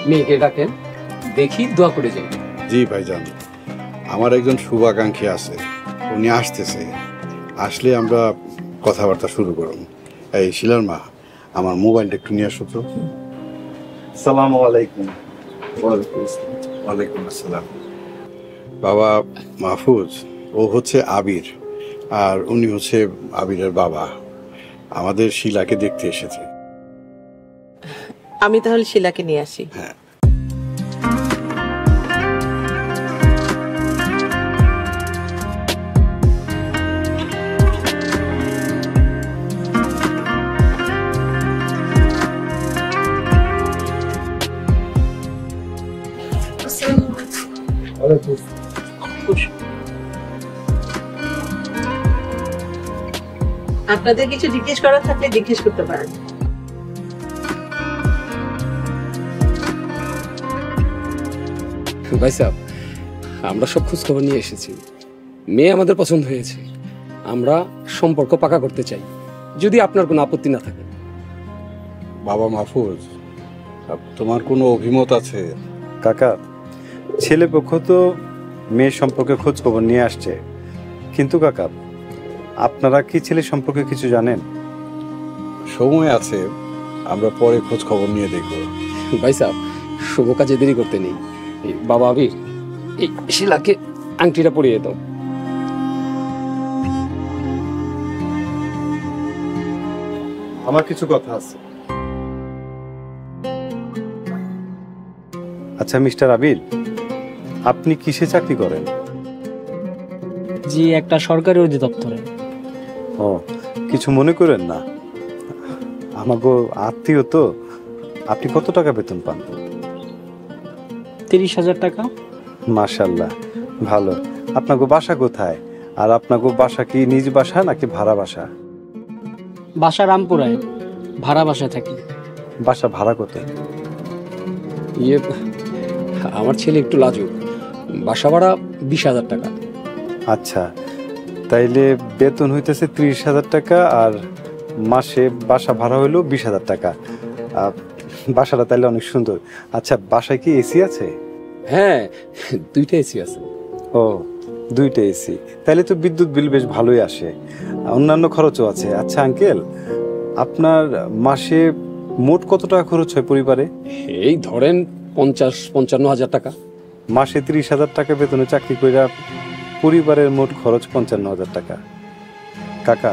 মেয়েকে ডাকেন, দেখি দোয়া করে যাই। জি ভাইজান, আমার একজন শুভাকাঙ্ক্ষী আছে, উনি আসতেছে, আসলে আমরা কথাবার্তা শুরু করুন। এই শিলার মা, আমার মোবাইলটা একটু নিয়ে আসো তো। আসসালামু আলাইকুম। ওয়ালাইকুম আসসালাম। বাবা মাহফুজ, ও হচ্ছে আবির, আর উনি হচ্ছে আবিরের বাবা। আমাদের শিলাকে দেখতে এসেছে। আমি তাহলে শিলাকে নিয়ে আসি। হ্যাঁ। আপনাদের কিছু জিজ্ঞেস করার থাকলে জিজ্ঞেস করতে পারেন। ভাই সাহেব, আমরা সব খোঁজ খবর নিয়ে এসেছি। মেয়ে আমাদের পছন্দ হয়েছে, আমরা সম্পর্ক পাকা করতে চাই, যদি আপনার কোনো আপত্তি না থাকে। বাবা মাহফুজ, তোমার কোনো অভিমত আছে? কাকা, ছেলে পক্ষ তো মেয়ে সম্পর্কে খোঁজ খবর নিয়ে আসছে, কিন্তু কাকা আপনারা কি ছেলে সম্পর্কে কিছু জানেন? সময় আছে, আমরা পরে খোঁজ খবর নিয়ে দেখব। ভাই সাহেব, শুভ কাজে দেরি করতে নেই। বাবা আবির, এই শিলাকে আংটিটা পরিয়ে দাও। আমার কিছু কথা আছে। আচ্ছা মিস্টার আবির, আপনি কিসে চাকরি করেন? জি, একটা সরকারি অধিদপ্তরে। ও, কিছু মনে করেন না, আমাকে আত্মীয় তো। আপনি কত টাকা বেতন পান? 30,000 টাকা। মাশাআল্লাহ, ভালো। আপনাকে বাসা কোথায়? আর আপনাকে বাসা কি নিজ বাসা নাকি ভাড়া বাসা? বাসা রামপুরায়, ভাড়া বাসা থাকি। বাসা ভাড়া কত? ইয়ে, আমার ছেলে একটু লাজুক, বাসা ভাড়া 20,000 টাকা। আচ্ছা, তাইলে বেতন হইতেছে 30,000 টাকা, আর মাসে বাসা ভাড়া হইলো 20,000 টাকা। বাসাটা তাইলে অনেক সুন্দর। আচ্ছা, বাসায় কি এসি আছে? হ্যাঁ, 2টা এসি আছে। ও, 2টা এসি, তাইলে তো বিদ্যুৎ বিল বেশ ভালোই আসে। অন্যান্য খরচও আছে। আচ্ছা আঙ্কেল, আপনার মাসে মোট কত টাকা খরচ হয় পরিবারে? এই ধরেন 50-55 হাজার টাকা। মাসে 30,000 টাকা বেতনে চাকরি কইরা পরিবারের মোট খরচ 55,000 টাকা। কাকা,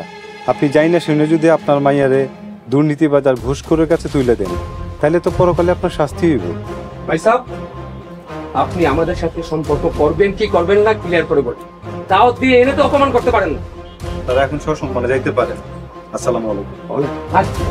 আপনি যাই না শুনে যদি আপনার মাইয়ারে দুর্নীতিবাজ আর ঘুষখোরের কাছে তুলে দেন, তাহলে তো পরকালে আপনার শাস্তি হইব। ভাই সাহেব, আপনি আমাদের সাথে সম্পর্ক করবেন কি করবেন না ক্লিয়ার করে বলুন। তাও দিয়ে এনে তো অপমান করতে পারেন না। তারা এখন সসম্মানে যাইতে পারেন। আসসালামু আলাইকুম। আচ্ছা।